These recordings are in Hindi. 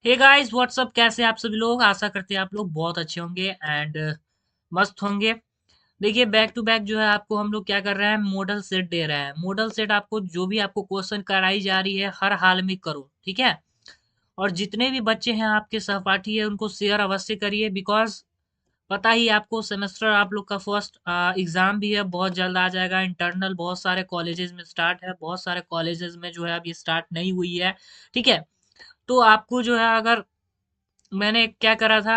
हे गाइस व्हाट्सअप, कैसे आप सभी लोग। आशा करते हैं आप लोग बहुत अच्छे होंगे एंड मस्त होंगे। देखिए, बैक टू बैक जो है आपको हम लोग क्या कर रहे हैं, मॉडल सेट दे रहे हैं। मॉडल सेट आपको जो भी आपको क्वेश्चन कराई जा रही है हर हाल में करो, ठीक है। और जितने भी बच्चे हैं आपके सहपाठी है उनको शेयर अवश्य करिए, बिकॉज पता ही है आपको, सेमेस्टर आप लोग का फर्स्ट एग्जाम भी है, बहुत जल्द आ जाएगा। इंटरनल बहुत सारे कॉलेजेस में स्टार्ट है, बहुत सारे कॉलेजेस में जो है अभी स्टार्ट नहीं हुई है, ठीक है। तो आपको जो है, अगर मैंने क्या करा था,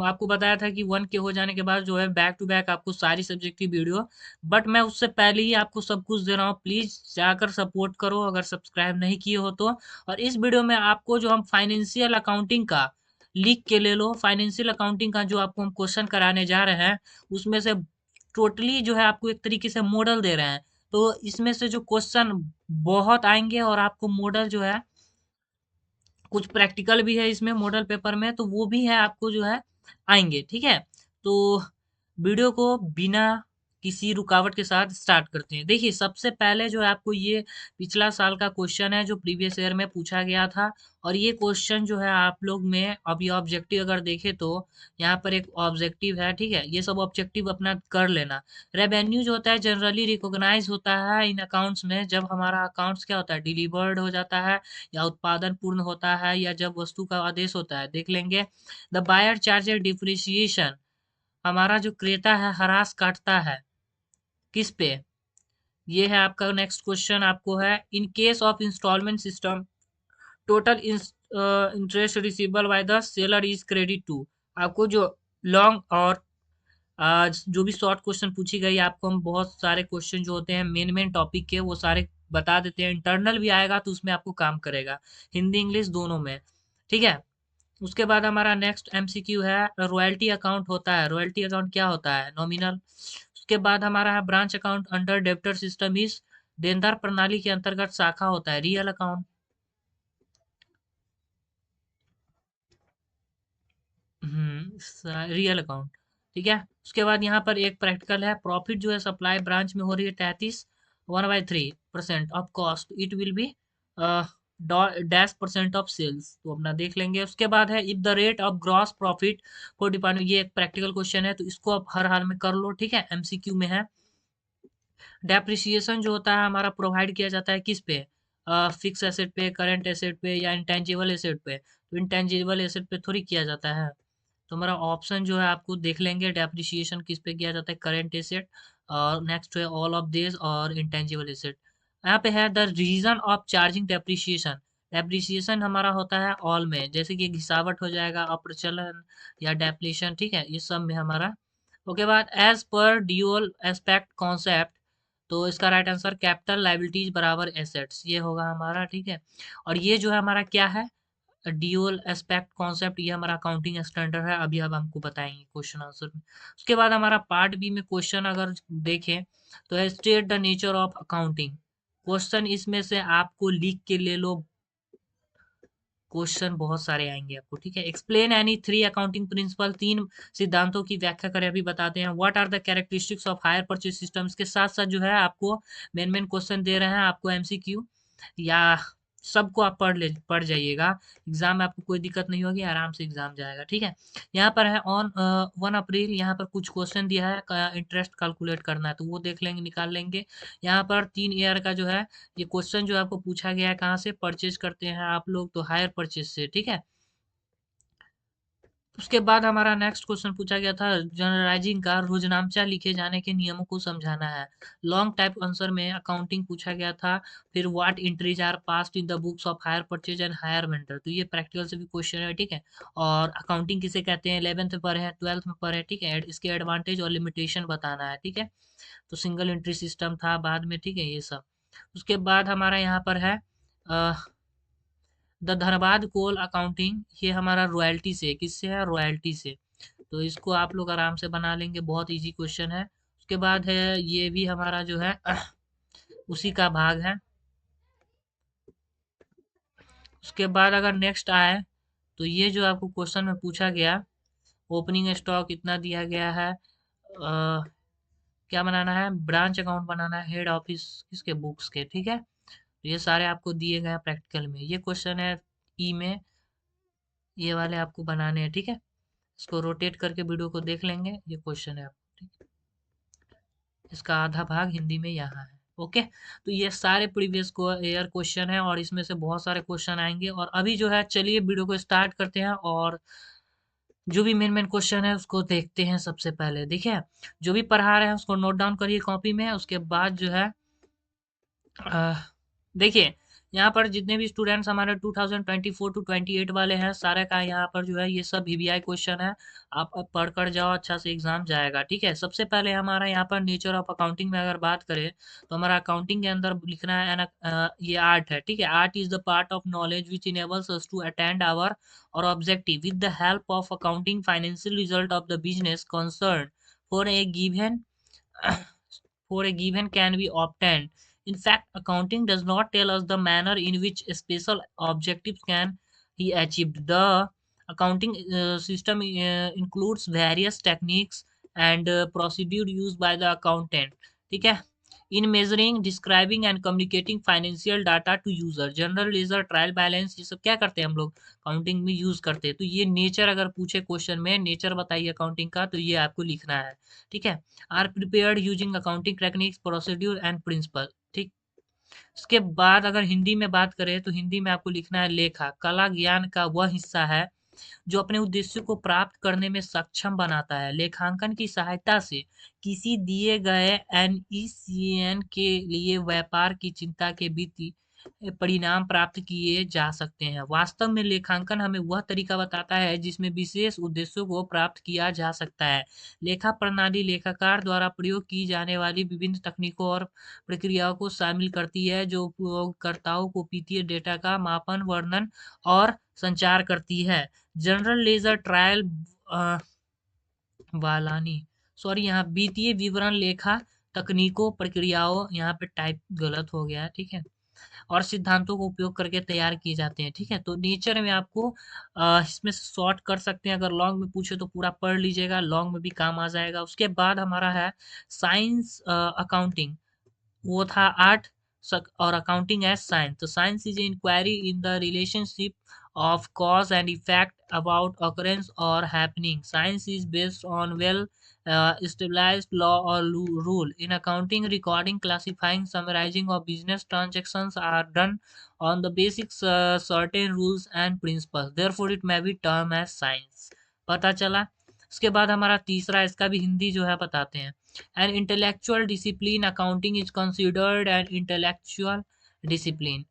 आपको बताया था कि 1 के हो जाने के बाद जो है बैक टू बैक आपको सारी सब्जेक्ट की वीडियो, बट मैं उससे पहले ही आपको सब कुछ दे रहा हूँ। प्लीज जाकर सपोर्ट करो अगर सब्सक्राइब नहीं किए हो तो। और इस वीडियो में आपको जो हम फाइनेंशियल अकाउंटिंग का लिख के ले लो, फाइनेंशियल अकाउंटिंग का जो आपको हम क्वेश्चन कराने जा रहे हैं उसमें से टोटली जो है आपको एक तरीके से मॉडल दे रहे हैं। तो इसमें से जो क्वेश्चन बहुत आएंगे और आपको मॉडल जो है, कुछ प्रैक्टिकल भी है इसमें मॉडल पेपर में, तो वो भी है आपको जो है आएंगे, ठीक है। तो वीडियो को बिना किसी रुकावट के साथ स्टार्ट करते हैं। देखिए, सबसे पहले जो है आपको ये पिछला साल का क्वेश्चन है जो प्रीवियस ईयर में पूछा गया था। और ये क्वेश्चन जो है आप लोग में अभी ऑब्जेक्टिव अगर देखें तो यहाँ पर एक ऑब्जेक्टिव है, ठीक है। ये सब ऑब्जेक्टिव अपना कर लेना। रेवेन्यू जो होता है जनरली रिकॉग्नाइज होता है इन अकाउंट्स में जब हमारा अकाउंट्स क्या होता है, डिलीवर्ड हो जाता है, या उत्पादन पूर्ण होता है, या जब वस्तु का आदेश होता है। देख लेंगे, द बायर चार्जेस डिप्रिसिएशन, हमारा जो क्रेता है हरास काटता है किस पे। ये है आपका नेक्स्ट क्वेश्चन। आपको है, in case of instalment system total interest receivable by the seller is credit to. आपको जो लॉन्ग और जो भी शॉर्ट क्वेश्चन पूछी गई, आपको हम बहुत सारे क्वेश्चन जो होते हैं मेन मेन टॉपिक के वो सारे बता देते हैं। इंटरनल भी आएगा तो उसमें आपको काम करेगा, हिंदी इंग्लिश दोनों में, ठीक है। उसके बाद हमारा नेक्स्ट एमसीक्यू है, रॉयल्टी अकाउंट होता है। रॉयल्टी अकाउंट क्या होता है, नॉमिनल। उसके बाद हमारा है, branch account under debtor system is, देनदार प्रणाली के अंतर्गत शाखा होता है। रियल अकाउंट, रियल अकाउंट, ठीक है। उसके बाद यहाँ पर एक प्रैक्टिकल है, प्रॉफिट जो है सप्लाई ब्रांच में हो रही है 33 1/3% of cost, it will be -% of sales. तो अपना देख लेंगे। उसके बाद है, if the rate of gross profit for department, ये एक प्रैक्टिकल क्वेश्चन है तो इसको आप हर हाल में कर लो, ठीक है, एमसीक्यू में है। डेप्रिसिएशन जो होता है हमारा प्रोवाइड किया जाता है किस पे, फिक्स एसेट पे, करंट एसेट पे, या इंटेंजिबल एसेट पे। तो इंटेंजिबल एसेट पे थोड़ी किया जाता है। तो हमारा ऑप्शन जो है आपको देख लेंगे, डेप्रिसिएशन किस पे किया जाता है, करंट एसेट, और नेक्स्ट है ऑल ऑफ दिस, और इंटेंजिबल एसेट। यहाँ पे है, the reason of charging depreciation. Depreciation हमारा होता है ऑल में, जैसे कि घिसावट हो जाएगा, अप्रचलन या डेप्लीशन, ठीक है, ये सब में हमारा। उसके बाद, as per dual aspect concept, तो इसका राइट आंसर कैपिटल लाइबिलिटीज बराबर एसेट्स, ये होगा हमारा, ठीक है। और ये जो है हमारा क्या है, ड्यूअल एस्पेक्ट कॉन्सेप्ट, ये हमारा अकाउंटिंग स्टैंडर्ड है, अभी अब हमको बताएंगे क्वेश्चन आंसर में। उसके बाद हमारा पार्ट बी में क्वेश्चन अगर देखें तो है, state the nature of accounting. Question इसमें से आपको लिख के ले लो, क्वेश्चन बहुत सारे आएंगे आपको, ठीक है। एक्सप्लेन एनी 3 अकाउंटिंग प्रिंसिपल, 3 सिद्धांतों की व्याख्या करें, अभी बताते हैं। What are the characteristics of hire purchase system, के साथ साथ जो है आपको मेन मेन क्वेश्चन दे रहे हैं, आपको एमसीक्यू या सबको आप पढ़ जाइएगा। एग्जाम में आपको कोई दिक्कत नहीं होगी, आराम से एग्जाम जाएगा, ठीक है। यहाँ पर है, ऑन 1 अप्रैल, यहाँ पर कुछ क्वेश्चन दिया है, इंटरेस्ट कैलकुलेट करना है तो वो देख लेंगे, निकाल लेंगे। यहाँ पर 3 ईयर का जो है ये क्वेश्चन जो आपको पूछा गया है, कहाँ से परचेज करते हैं आप लोग, तो हायर परचेज से, ठीक है। उसके बाद हमारा नेक्स्ट क्वेश्चन पूछा गया था, जनरलाइजिंग का रोजनामचा लिखे जाने के नियमों को समझाना है। लॉन्ग टाइप आंसर में अकाउंटिंग पूछा गया था। फिर what entries are passed in the books of hire purchase and hire vendor, तो ये प्रैक्टिकल से भी क्वेश्चन है, ठीक है। और अकाउंटिंग किसे कहते हैं, 11th में पढ़े हैं, 12th में पढ़े हैं, ठीक है। इसके एडवांटेज और लिमिटेशन बताना है, ठीक है। तो सिंगल एंट्री सिस्टम था बाद में, ठीक है, ये सब। उसके बाद हमारा यहाँ पर है, द धनबाद कोल अकाउंटिंग, ये हमारा रॉयल्टी से, किससे है, रॉयल्टी से। तो इसको आप लोग आराम से बना लेंगे, बहुत इजी क्वेश्चन है। उसके बाद है, ये भी हमारा जो है उसी का भाग है। उसके बाद अगर नेक्स्ट आए तो ये जो आपको क्वेश्चन में पूछा गया, ओपनिंग स्टॉक इतना दिया गया है, क्या बनाना है, ब्रांच अकाउंट बनाना है, हेड ऑफिस किसके, बुक्स के, ठीक है। तो ये सारे आपको दिए गए हैं प्रैक्टिकल में। ये क्वेश्चन है ई में, ये वाले आपको बनाने हैं, ठीक है। इसको रोटेट करके वीडियो को देख लेंगे, ये क्वेश्चन है आपको, ठीक है। इसका आधा भाग हिंदी में यहाँ है। ओके, तो ये सारे प्रीवियस को ईयर क्वेश्चन है और इसमें से बहुत सारे क्वेश्चन आएंगे। और अभी जो है चलिए वीडियो को स्टार्ट करते हैं और जो भी मेन मेन क्वेश्चन है उसको देखते हैं। सबसे पहले देखिए, जो भी पढ़ा रहे हैं उसको नोट डाउन करिए कॉपी में। उसके बाद जो है अ, देखिए, यहाँ पर जितने भी स्टूडेंट्स हमारे 2024 टू 28 वाले हैं, सारे का यहाँ पर जो है ये सब वीवीआई क्वेश्चन है। आप अब पढ़कर जाओ, अच्छा से एग्जाम जाएगा, ठीक है। सबसे पहले हमारा यहाँ पर नेचर ऑफ अकाउंटिंग में अगर बात करें तो हमारा अकाउंटिंग के अंदर लिखना है ये आर्ट है, ठीक है। Art is the part of knowledge which enables us to attend our or objective with the help of accounting financial result of the business concern for a given can be obtained. In fact, accounting does not tell us the manner in which special objectives can be achieved. The accounting system includes various techniques and procedure used by the accountant. ठीक है, in measuring, describing and communicating financial data to user. General ledger, trial balance, ये सब क्या करते हैं हम लोग अकाउंटिंग में यूज करते हैं। तो ये नेचर अगर पूछे क्वेश्चन में, नेचर बताइए अकाउंटिंग का, तो ये आपको लिखना है, ठीक है। Are prepared using accounting techniques, procedure and principle, ठीक। उसके बाद अगर हिंदी में बात करें तो हिंदी में आपको लिखना है लेखा कला ज्ञान का वह हिस्सा है जो अपने उद्देश्य को प्राप्त करने में सक्षम बनाता है। लेखांकन की सहायता से किसी दिए गए एनईसीएन के लिए व्यापार की चिंता के वित्तीय परिणाम प्राप्त किए जा सकते हैं। वास्तव में लेखांकन हमें वह तरीका बताता है जिसमें विशेष उद्देश्यों को प्राप्त किया जा सकता है। लेखा प्रणाली लेखाकार द्वारा प्रयोग की जाने वाली विभिन्न तकनीकों और प्रक्रियाओं को शामिल करती है जो उपयोगकर्ताओं को वित्तीय डेटा का मापन, वर्णन और संचार करती है। जनरल लेजर ट्रायल वालानी, सॉरी, यहाँ वित्तीय विवरण लेखा तकनीकों प्रक्रियाओं, यहाँ पे टाइप गलत हो गया है, ठीक है, और सिद्धांतों को उपयोग करके तैयार किए जाते हैं, ठीक है। तो नेचर में आपको इसमें से शॉर्ट कर सकते हैं। अगर लॉन्ग में पूछे तो पूरा पढ़ लीजिएगा, लॉन्ग में भी काम आ जाएगा। उसके बाद हमारा है साइंस अकाउंटिंग, वो था आर्ट और अकाउंटिंग एज साइंस। तो science is inquiry in the relationship of cause and effect about occurrence or happening. Science is based on well established law or rule. In accounting, recording, classifying, summarizing of business transactions are done on the basics certain rules and principles. Therefore, it may be termed as science. पता चला। उसके बाद हमारा तीसरा, इसका भी हिंदी जो है बताते हैं। An intellectual discipline, accounting is considered an intellectual discipline.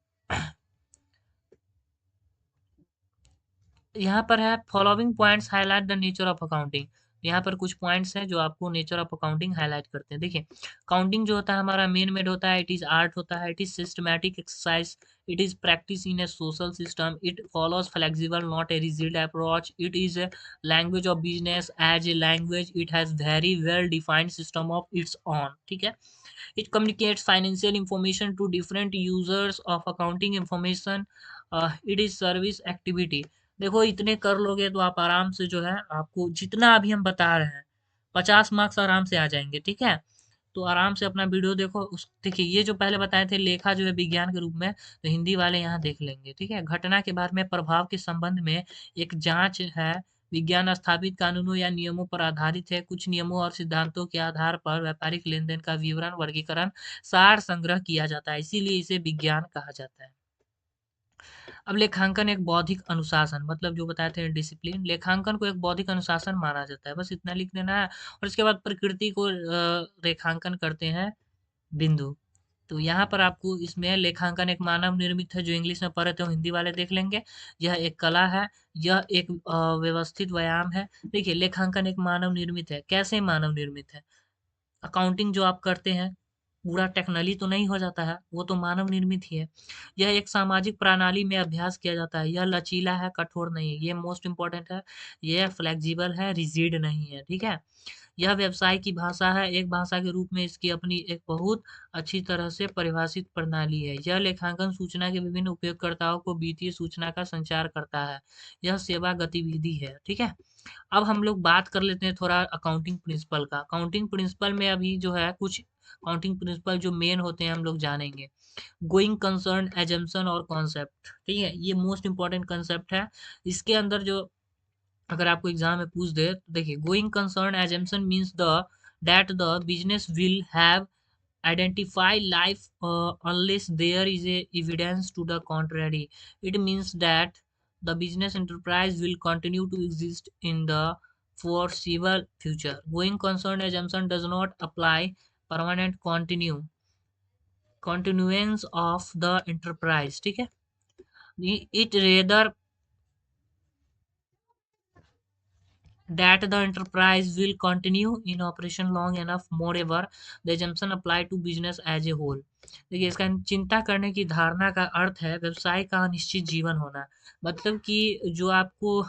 यहाँ पर है following points highlight the nature of accounting. यहाँ पर कुछ पॉइंट्स हैं जो आपको नेचर ऑफ अकाउंटिंग हाईलाइट करते हैं। देखिए, अकाउंटिंग जो होता है हमारा मेन मेड होता है, इट इज आर्ट होता है, it is systematic exercise, it is practice in a social system, it follows flexible not a rigid approach, it is a language of business as a language, it has very well defined system of its own, ठीक है। It communicates financial information to different users of accounting information. It is service activity. देखो, इतने कर लोगे तो आप आराम से जो है, आपको जितना अभी हम बता रहे हैं 50 मार्क्स आराम से आ जाएंगे, ठीक है। तो आराम से अपना वीडियो देखो। उस देखिए, ये जो पहले बताए थे लेखा जो है विज्ञान के रूप में, तो हिंदी वाले यहाँ देख लेंगे, ठीक है। घटना के बारे में प्रभाव के संबंध में एक जांच है। विज्ञान स्थापित कानूनों या नियमों पर आधारित है। कुछ नियमों और सिद्धांतों के आधार पर व्यापारिक लेनदेन का विवरण, वर्गीकरण, सार संग्रह किया जाता है, इसीलिए इसे विज्ञान कहा जाता है। अब लेखांकन एक बौद्धिक अनुशासन, मतलब जो बताए थे डिसिप्लिन, लेखांकन को एक बौद्धिक अनुशासन माना जाता है। बस इतना लिख देना है। और इसके बाद प्रकृति को रेखांकन करते हैं बिंदु। तो यहाँ पर आपको इसमें लेखांकन एक मानव निर्मित है, जो इंग्लिश में पढ़े थे वो हिंदी वाले देख लेंगे। यह एक कला है, यह एक व्यवस्थित व्यायाम है। देखिए, लेखांकन एक मानव निर्मित है। कैसे मानव निर्मित है? अकाउंटिंग जो आप करते हैं पूरा टेक्नली तो नहीं हो जाता है, वो तो मानव निर्मित ही है। यह एक सामाजिक प्रणाली में अभ्यास किया जाता है। यह लचीला है, कठोर नहीं है, ये मोस्ट इंपॉर्टेंट है। यह फ्लेक्सिबल है, रिजिड नहीं है, ठीक है। यह व्यवसाय की भाषा है, एक भाषा के रूप में इसकी अपनी एक बहुत अच्छी तरह से परिभाषित प्रणाली है। यह लेखांकन सूचना के विभिन्न उपयोगकर्ताओं को वित्तीय सूचना का संचार करता है। यह सेवा गतिविधि है, ठीक है। अब हम लोग बात कर लेते हैं थोड़ा अकाउंटिंग प्रिंसिपल का। अकाउंटिंग प्रिंसिपल में अभी जो है कुछ अकाउंटिंग प्रिंसिपल जो मेन होते हैं हम लोग जानेंगे। गोइंग कंसर्न, एजम्पशन और कॉन्सेप्ट। ठीक है, ये मोस्ट इंपॉर्टेंट कंसेप्ट है। इसके अंदर जो अगर आपको एग्जाम में पूछ दे तो देखिए, going concern assumption means the that the business will have identify life unless there is a evidence to the contrary. It means that the business enterprise will continue to exist in the foreseeable future. Going concern assumption does not apply permanent continuance of the enterprise. ठीक है, it rather that the enterprise will continue in operation long enough. Moreover, the assumption apply to business as a whole. देखिए, इसका चिंता करने की धारणा का अर्थ है व्यवसाय का अनिश्चित जीवन होना। मतलब कि जो आपको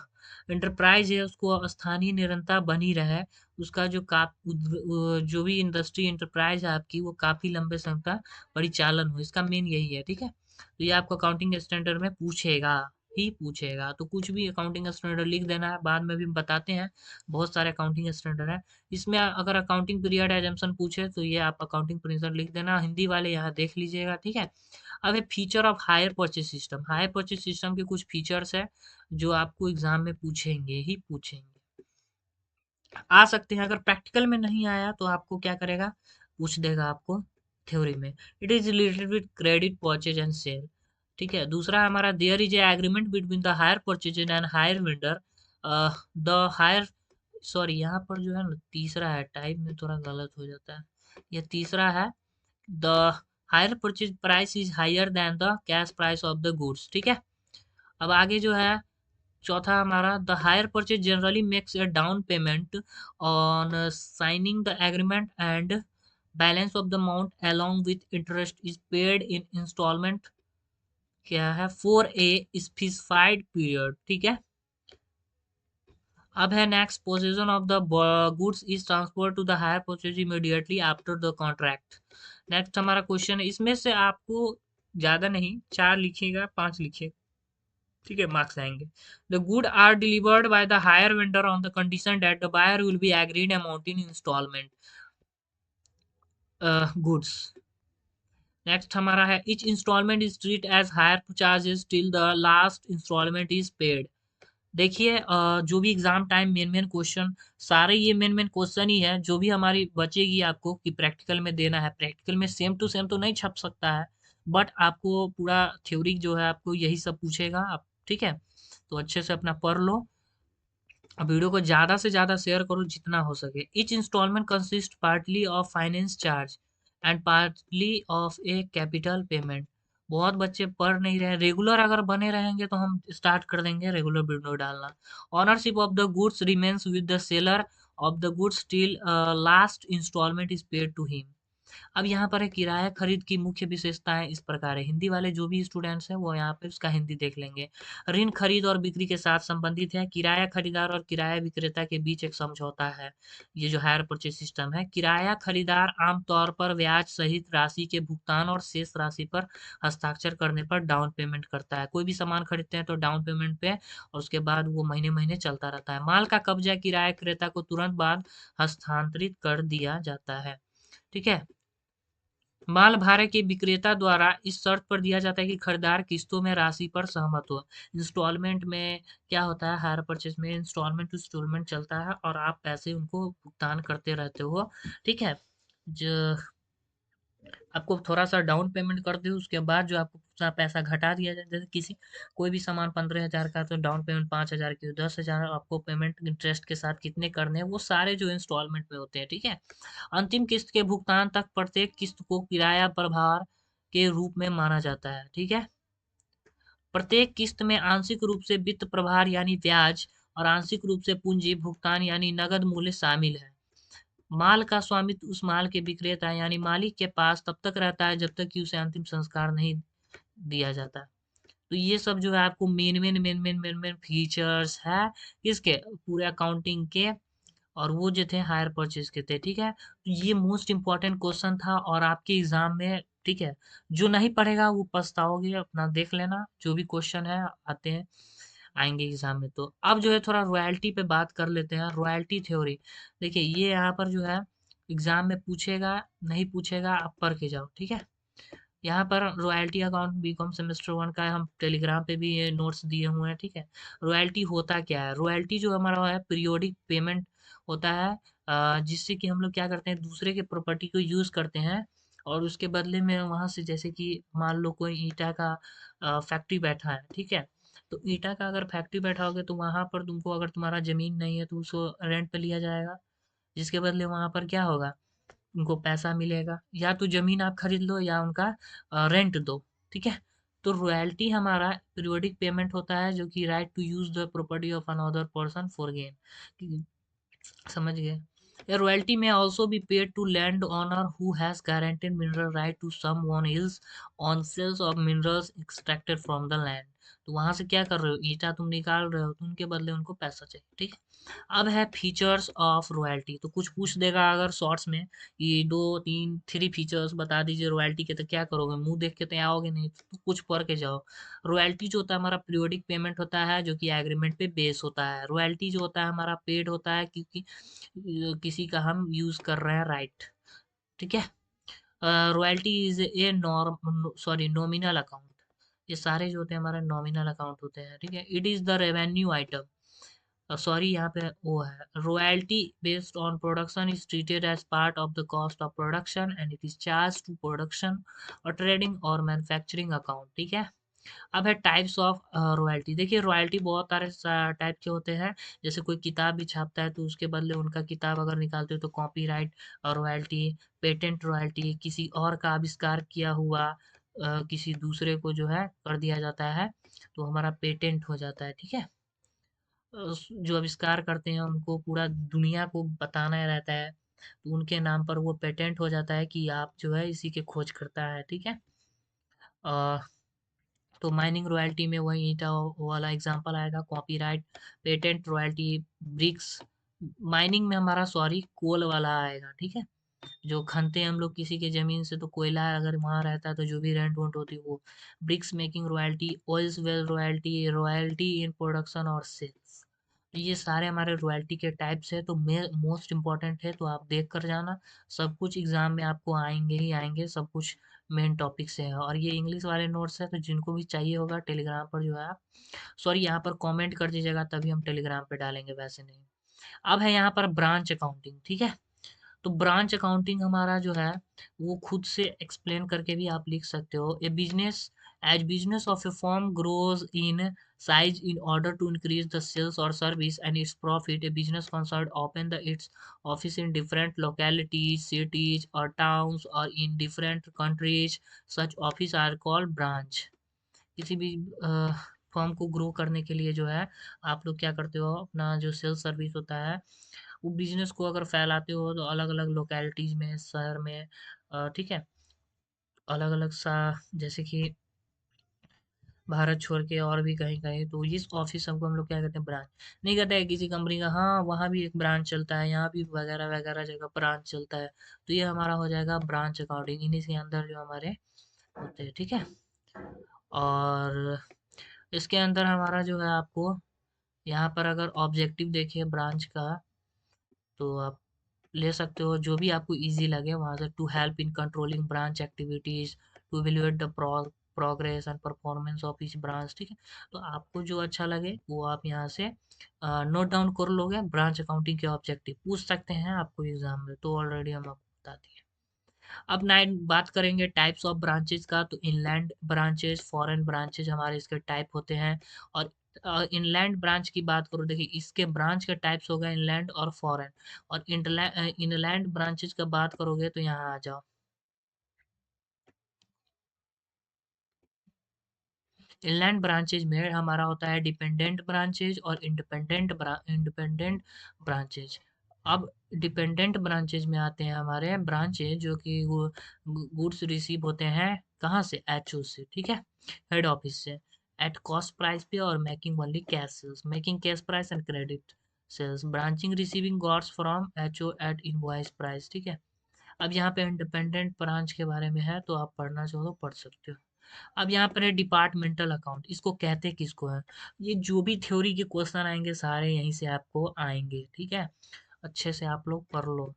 एंटरप्राइज है उसको स्थानीय निरंतर बनी रहे, उसका जो भी इंडस्ट्री एंटरप्राइज है आपकी वो काफी लंबे समय तक परिचालन हो, इसका मेन यही है। ठीक है, तो ये आपको अकाउंटिंग स्टैंडर्ड में पूछेगा ही पूछेगा, तो कुछ भी अकाउंटिंग स्टैंडर्ड लिख देना है, बाद में भी हम बताते हैं। बहुत सारे अकाउंटिंग स्टैंडर्ड है, इसमें अगर अकाउंटिंग पीरियड एजम्पशन पूछे तो ये आप अकाउंटिंग पीरियड लिख देना, हिंदी वाले यहाँ देख लीजिएगा। ठीक है, अब एक feature of hire purchase system. Higher purchase system के कुछ फीचर्स है जो आपको एग्जाम में पूछेंगे ही पूछेंगे, आ सकते हैं। अगर प्रैक्टिकल में नहीं आया तो आपको क्या करेगा, पूछ देगा आपको थ्योरी में। It is related with credit purchase and sale. ठीक है, दूसरा हमारा there is a agreement between the hire purchase and hire vendor. The hire sorry, यहाँ पर जो है ना तीसरा है, टाइप में थोड़ा गलत हो जाता है। ये तीसरा है, the hire purchase price is higher than the cash price of the goods. ठीक है, अब आगे जो है चौथा हमारा, the hire purchase generally makes a down payment on signing the agreement and balance of the amount along with interest is paid in installment। क्या है, फॉर ए स्पेसिफाइड पीरियड। ठीक है, अब है next, position of the goods is transfer to the hire purchase immediately after the contract. Next हमारा क्वेश्चन है, इसमें से आपको ज्यादा नहीं, चार लिखिएगा, पांच लिखिएगा। ठीक है, मार्क्स आएंगे। The good are delivered by the hire vendor on the condition that the buyer will be agreed amount in instalment goods. Next हमारा है, each instalment is treat as hire charges till the last instalment is paid. देखिए, जो भी exam time main main question, सारे ये मेन मेन क्वेश्चन ही है जो भी हमारी बचेगी आपको कि प्रैक्टिकल में देना है। प्रैक्टिकल में सेम टू सेम तो नहीं छप सकता है, बट आपको पूरा थ्योरी जो है आपको यही सब पूछेगा आप। ठीक है, तो अच्छे से अपना पढ़ लो। अब वीडियो को ज़्यादा से ज़्यादा शेयर करो जितना हो सके। Each instalment consist partly of finance charge and partly of a capital payment. बहुत बच्चे पढ़ नहीं रहे, रेगुलर अगर बने रहेंगे तो हम स्टार्ट कर देंगे रेगुलर वीडियो डालना। Ownership of the goods remains with the seller of the goods till last instalment is paid to him. अब यहाँ पर है, किराया खरीद की मुख्य विशेषताएं इस प्रकार है। हिंदी वाले जो भी स्टूडेंट्स हैं वो यहाँ पे उसका हिंदी देख लेंगे। ऋण खरीद और बिक्री के साथ संबंधित है। किराया खरीदार और किराया विक्रेता के बीच एक समझौता है। ये जो हायर परचेज सिस्टम है, किराया खरीदार आमतौर पर ब्याज सहित राशि के भुगतान और शेष राशि पर हस्ताक्षर करने पर डाउन पेमेंट करता है। कोई भी सामान खरीदते हैं तो डाउन पेमेंट पे, और उसके बाद वो महीने महीने चलता रहता है। माल का कब्जा किराया क्रेता को तुरंत बाद हस्तांतरित कर दिया जाता है। ठीक है, माल भाड़े के विक्रेता द्वारा इस शर्त पर दिया जाता है कि खरीदार किस्तों में राशि पर सहमत हो। इंस्टॉलमेंट में क्या होता है, हायर परचेज में इंस्टॉलमेंट टू इंस्टॉलमेंट चलता है और आप पैसे उनको भुगतान करते रहते हो। ठीक है, जो आपको थोड़ा सा डाउन पेमेंट कर दे उसके बाद जो आपको पैसा घटा दिया जाए, जैसे किसी कोई भी सामान 15,000 का तो डाउन पेमेंट 5,000 की, 10,000 आपको पेमेंट इंटरेस्ट के साथ कितने करने हैं वो सारे जो इंस्टॉलमेंट में होते हैं। ठीक है, अंतिम किस्त के भुगतान तक प्रत्येक किस्त को किराया प्रभार के रूप में माना जाता है। ठीक है, प्रत्येक किस्त में आंशिक रूप से वित्त प्रभार यानी ब्याज और आंशिक रूप से पूंजी भुगतान यानी नगद मूल्य शामिल है। माल का स्वामित्व उस माल के विक्रेता यानी मालिक के पास तब तक रहता है जब तक कि उसे अंतिम संस्कार नहीं दिया जाता। तो ये सब जो है आपको मेन फीचर्स है किसके, पूरे अकाउंटिंग के, और वो जो थे हायर परचेज के थे। ठीक है, तो ये मोस्ट इंपॉर्टेंट क्वेश्चन था और आपके एग्जाम में। ठीक है, जो नहीं पढ़ेगा वो पछताओगे, अपना देख लेना जो भी क्वेश्चन है आते हैं आएंगे एग्जाम में। तो अब जो है थोड़ा रॉयल्टी पे बात कर लेते हैं, रॉयल्टी थ्योरी। देखिए, ये यहाँ पर जो है एग्जाम में पूछेगा नहीं पूछेगा, आप पढ़ के जाओ। ठीक है, यहाँ पर royalty account BCom semester one का हम टेलीग्राम पे भी ये नोट्स दिए हुए हैं, ठीक है। रॉयल्टी होता क्या है? रॉयल्टी जो हमारा है पीरियोडिक पेमेंट होता है, जिससे कि हम लोग क्या करते हैं, दूसरे के प्रॉपर्टी को यूज करते हैं और उसके बदले में वहां से, जैसे कि मान लो कोई ईटा का फैक्ट्री बैठा है, ठीक है। तो ईटा का अगर फैक्ट्री बैठा होगे तो वहां पर तुमको, अगर तुम्हारा जमीन नहीं है तो उसको रेंट पे लिया जाएगा, जिसके बदले वहां पर क्या होगा, उनको पैसा मिलेगा। या तो जमीन आप खरीद लो या उनका रेंट दो, ठीक है। तो रॉयल्टी हमारा पीरियोडिक पेमेंट होता है, जो कि right to use the property of another person for gain, समझ गए। A royalty may also be paid to landowner who has guaranteed mineral right to someone else on sales of minerals extracted from the land। तो वहां से क्या कर रहे हो, ईटा तुम निकाल रहे हो तो उनके बदले उनको पैसा चाहिए, ठीक है। अब है फीचर्स ऑफ रॉयल्टी, तो कुछ पूछ देगा अगर शॉर्ट्स में, ये दो तीन थ्री फीचर्स बता दीजिए रॉयल्टी के, तो क्या करोगे, मुंह देख के तो आओगे नहीं, तो कुछ पढ़ के जाओ। रॉयल्टी जो होता है हमारा पीरियोडिक पेमेंट होता है, जो कि एग्रीमेंट पे बेस होता है। रॉयल्टी जो होता है हमारा पेड होता है क्योंकि किसी का हम यूज कर रहे हैं राइट, ठीक है। Royalty is a norm sorry nominal account, ये सारे जो होते हैं हमारे नॉमिनल अकाउंट होते हैं, ठीक है। It is the revenue item, sorry यहाँ पे वो है, royalty based on production is treated as part of the cost of production and it is charge to production और ट्रेडिंग और मैन्युफैक्चरिंग अकाउंट, ठीक है। अब है टाइप्स ऑफ रॉयल्टी। देखिए रॉयल्टी बहुत सारे टाइप के होते हैं। जैसे कोई किताब भी छापता है तो उसके बदले उनका किताब अगर निकालते हो तो कॉपीराइट रॉयल्टी, पेटेंट रॉयल्टी, किसी और का आविष्कार किया हुआ किसी दूसरे को जो है कर दिया जाता है तो हमारा पेटेंट हो जाता है, ठीक है। जो आविष्कार करते हैं उनको पूरा दुनिया को बताना रहता है, तो उनके नाम पर वो पेटेंट हो जाता है कि आप जो है इसी के खोज करता है, ठीक है। अ, तो माइनिंग रॉयल्टी में वही ईटा वाला एग्जांपल आएगा, copyright, patent royalty, bricks. Mining में हमारा सॉरी कोल वाला आएगा, ठीक है। जो खनते हैं हम लोग किसी के जमीन से तो कोयला अगर वहां रहता है तो जो भी रेंट वोंट होती है वो। Bricks making royalty, oils well royalty, royalty in production और सेल्स। तो ये सारे हमारे रॉयल्टी के टाइप्स है, तो मोस्ट इम्पोर्टेंट है, तो आप देख कर जाना। सब कुछ एग्जाम में आपको आएंगे ही आएंगे, सब कुछ मेन टॉपिक से है। और ये इंग्लिश वाले नोट्स है, तो जिनको भी चाहिए होगा टेलीग्राम पर जो है आप, सॉरी यहाँ पर कमेंट कर दीजिएगा तभी हम टेलीग्राम पे डालेंगे, वैसे नहीं। अब है यहाँ पर ब्रांच अकाउंटिंग, ठीक है। तो ब्रांच अकाउंटिंग हमारा जो है वो खुद से एक्सप्लेन करके भी आप लिख सकते हो। A business, as business of a firm grows in size in order to increase the sales or service and its profit, a business concern open the its office in different localities, cities or towns or in different countries. Such office are called branch। किसी भी फर्म को ग्रो करने के लिए जो है आप लोग क्या करते हो, अपना जो सेल्स सर्विस होता है वो बिजनेस को अगर फैलाते हो तो अलग अलग लोकेलिटीज में, शहर में, ठीक है, अलग अलग सा, जैसे कि भारत छोड़ के और भी कहीं कहीं, तो इस ऑफिस सबको हम लोग क्या कहते हैं, ब्रांच। नहीं कहते हैं किसी कंपनी का, हाँ वहाँ भी एक ब्रांच चलता है, यहाँ भी वगैरह वगैरह जगह ब्रांच चलता है, तो ये हमारा हो जाएगा ब्रांच अकाउंटिंग, इन्हीं के अंदर जो हमारे होते हैं, ठीक है। और इसके अंदर हमारा जो है आपको यहाँ पर अगर ऑब्जेक्टिव देखिए ब्रांच का, तो आप ले सकते हो जो भी आपको इजी लगे वहां से। To help in controlling branch activities, to evaluate the progress and performance of each branch, ठीक है। तो आपको जो अच्छा लगे वो आप यहाँ से नोट डाउन कर लोगे। ब्रांच अकाउंटिंग के ऑब्जेक्टिव पूछ सकते हैं आपको एग्जाम में, तो ऑलरेडी हम आपको बता दिए। अब नाइन बात करेंगे टाइप्स ऑफ ब्रांचेज का, तो इनलैंड ब्रांचेज, फॉरेन ब्रांचेज हमारे इसके टाइप होते हैं। और इनलैंड ब्रांच की बात करो, देखिए इसके ब्रांच के टाइप्स हो गए इनलैंड और फॉरेन। और इनलैंड ब्रांचेज का बात करोगे तो यहाँ आ जाओ। इनलैंड ब्रांचेज में हमारा होता है डिपेंडेंट ब्रांचेज और इंडिपेंडेंट ब्रांचेज। अब डिपेंडेंट ब्रांचेज में आते हैं हमारे ब्रांचेज जो कि वो गुड्स रिसीव होते हैं कहाँ से, एचओ से, ठीक है, हेड ऑफिस से, एट कॉस्ट प्राइस पे और making only cash sales, making cash price and credit sales, branching receiving goods from HO at invoice price, ठीक है। अब यहाँ पे इंडिपेंडेंट ब्रांच के बारे में है, तो आप पढ़ना चाहो तो पढ़ सकते हो। अब यहाँ पर है डिपार्टमेंटल अकाउंट, इसको कहते किसको है, ये जो भी थ्योरी के क्वेश्चन आएंगे सारे यहीं से आपको आएंगे, ठीक है। अच्छे से आप लोग पढ़ लो।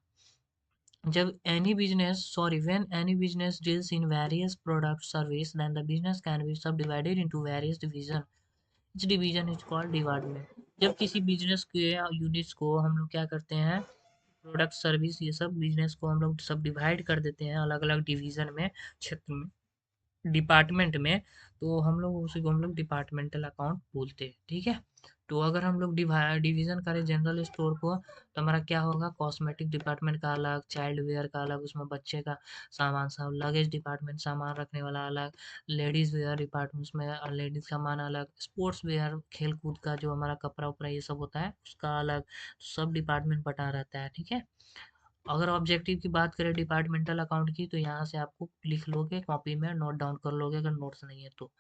जब any business sorry when any business deals in various product service then the business can be subdivided into various division. Each division is called department. जब किसी बिजनेस के यूनिट्स को हम लोग क्या करते हैं, प्रोडक्ट सर्विस ये सब बिजनेस को हम लोग सब डिवाइड कर देते हैं अलग अलग डिवीजन में, क्षेत्र में, डिपार्टमेंट में, तो हम लोग उसी को हम लोग डिपार्टमेंटल अकाउंट बोलते हैं। ठीक है। तो अगर हम लोग डिवीजन करें जनरल स्टोर को, तो हमारा क्या होगा, कॉस्मेटिक डिपार्टमेंट का अलग, चाइल्ड वेयर का अलग, उसमें बच्चे का सामान सब, लगेज डिपार्टमेंट सामान रखने वाला अलग, लेडीज वेयर डिपार्टमेंट में लेडीज सामान अलग, स्पोर्ट्स वेयर खेल कूद का जो हमारा कपड़ा उपड़ा ये सब होता है उसका अलग, सब डिपार्टमेंट बटा रहता है। ठीक है। अगर ऑब्जेक्टिव की बात करें डिपार्टमेंटल अकाउंट की, तो यहाँ से आपको लिख लोगे कॉपी में, नोट डाउन कर लोगे अगर नोट्स नहीं है तो।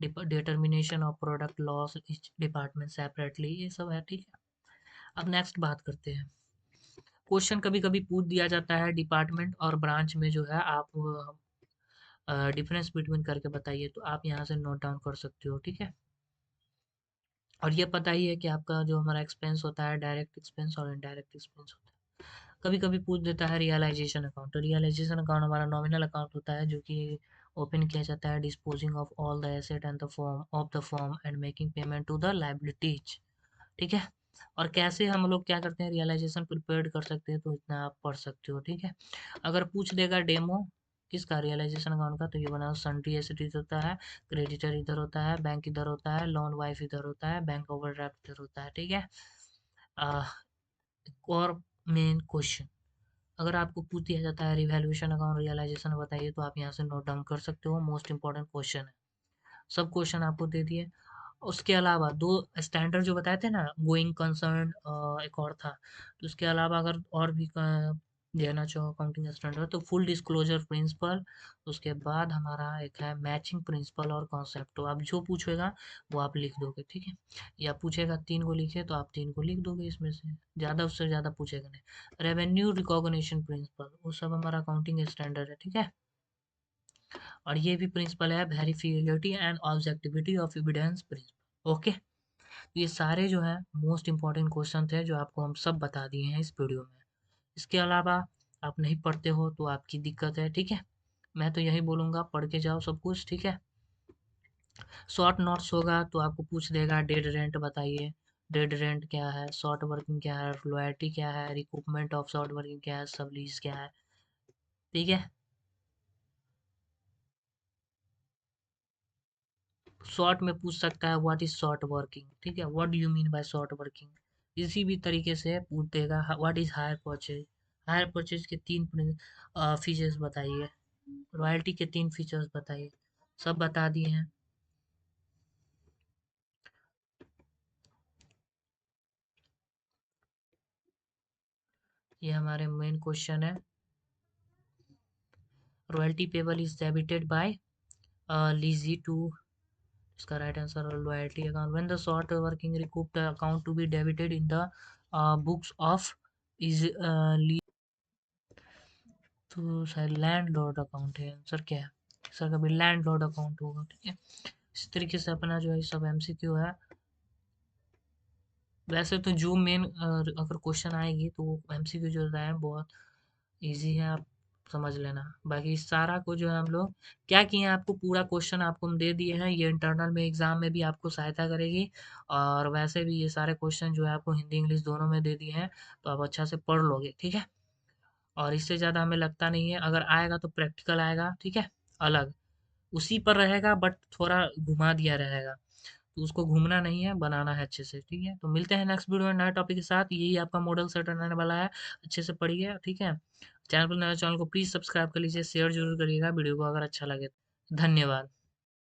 Determination of product loss etch department separately, ये सब है। ठीक है। अब नेक्स्ट बात करते हैं। क्वेश्चन कभी कभी पूछ दिया जाता है डिपार्टमेंट और ब्रांच में जो है, आप डिफरेंस बिटवीन करके बताइए, तो आप यहाँ से नोट डाउन कर सकते हो। ठीक है। और ये पता ही है कि आपका जो हमारा एक्सपेंस होता है, डायरेक्ट एक्सपेंस और इनडायरेक्ट एक्सपेंस होता है। कभी कभी पूछ देता है रियलाइजेशन अकाउंट। तो रियलाइजेशन अकाउंट हमारा नॉमिनल अकाउंट होता है, जो कि ओपन किया जाता है disposing of all the asset and the form of the form and making payment to the liabilities. ठीक है। और कैसे हम लोग क्या करते हैं, रियलाइजेशन प्रिपेयर कर सकते हैं, तो इतना आप पढ़ सकते हो। ठीक है। अगर पूछ देगा डेमो किसका, रियलाइजेशन अकाउंट का, तो ये बना सन्ड्री एसेट इधर होता है, क्रेडिटर इधर होता है, बैंक इधर होता है, लोन वाइफ इधर होता है, बैंक ओवरड्राफ्ट इधर होता है। ठीक है। और मेन क्वेश्चन, अगर आपको पूछ दिया जाता है रिवैल्यूएशन अकाउंट रियलाइजेशन बताइए, तो आप यहाँ से नोट डाउन कर सकते हो, मोस्ट इंपॉर्टेंट क्वेश्चन है। सब क्वेश्चन आपको दे दिए। उसके अलावा दो स्टैंडर्ड जो बताए थे ना, गोइंग कंसर्न, एक और था, तो उसके अलावा अगर और भी देना चाहो अकाउंटिंग स्टैंडर्ड, तो फुल डिस्क्लोजर प्रिंसिपल, उसके बाद हमारा एक है मैचिंग प्रिंसिपल और कॉन्सेप्ट। तो आप जो पूछेगा वो आप लिख दोगे। ठीक है। या पूछेगा 3 को लिखे, तो आप 3 को लिख दोगे, इसमें से ज़्यादा उससे ज़्यादा पूछेगा नहीं। रेवेन्यू रिकॉग्निशन प्रिंसिपल, वो सब हमारा अकाउंटिंग स्टैंडर्ड है। ठीक है। और ये भी प्रिंसिपल है verifiability and objectivity of evidence principle. Okay. तो ये सारे जो है मोस्ट इंपॉर्टेंट क्वेश्चन थे, जो आपको हम सब बता दिए हैं इस वीडियो में। इसके अलावा आप नहीं पढ़ते हो तो आपकी दिक्कत है। ठीक है। मैं तो यही बोलूँगा, पढ़ के जाओ सब कुछ। ठीक है। शॉर्ट नोट्स होगा तो आपको पूछ देगा डेड रेंट बताइए, डेड रेंट क्या है, शॉर्ट वर्किंग क्या है, रॉयल्टी क्या है, रिकूपमेंट ऑफ शॉर्ट वर्किंग क्या है, सबलीज क्या है। ठीक है। शॉर्ट में पूछ सकता है व्हाट इज शॉर्ट वर्किंग। ठीक है। What do you mean by short working. इसी भी तरीके से पूछ देगा what is hire purchase. Hire purchase के 3 फीचर्स बताइए, रॉयल्टी के 3 फीचर्स बताइए। सब बता दिए हैं। ये हमारे मेन क्वेश्चन है। Royalty payable is debited by lessee to, इसका right answer royalty account when the short working recouped account to be debited in the books of is, तो शायद लैंड लॉर्ड अकाउंट है आंसर। क्या है सर, कभी लैंड लॉर्ड अकाउंट होगा। ठीक है। इस तरीके से अपना जो है सब एमसीक्यू है। वैसे तो जो मेन अगर क्वेश्चन आएगी तो एमसीक्यू जो होता है बहुत इजी है, आप समझ लेना। बाकी इस सारा को जो है हम लोग क्या किए हैं, आपको पूरा क्वेश्चन आपको हम दे दिए हैं, ये इंटरनल में एग्जाम में भी आपको सहायता करेगी। और वैसे भी ये सारे क्वेश्चन जो है आपको हिंदी इंग्लिश दोनों में दे दिए हैं, तो आप अच्छा से पढ़ लोगे। ठीक है। और इससे ज़्यादा हमें लगता नहीं है, अगर आएगा तो प्रैक्टिकल आएगा। ठीक है। अलग उसी पर रहेगा बट थोड़ा घुमा दिया रहेगा, तो उसको घूमना नहीं है, बनाना है अच्छे से। ठीक है। तो मिलते हैं नेक्स्ट वीडियो में नए टॉपिक के साथ। यही आपका मॉडल सेट रहने वाला है, अच्छे से पढ़िए। ठीक है। चैनल पर नए, चैनल को प्लीज़ सब्सक्राइब कर लीजिए, शेयर जरूर करिएगा वीडियो को अगर अच्छा लगे। धन्यवाद।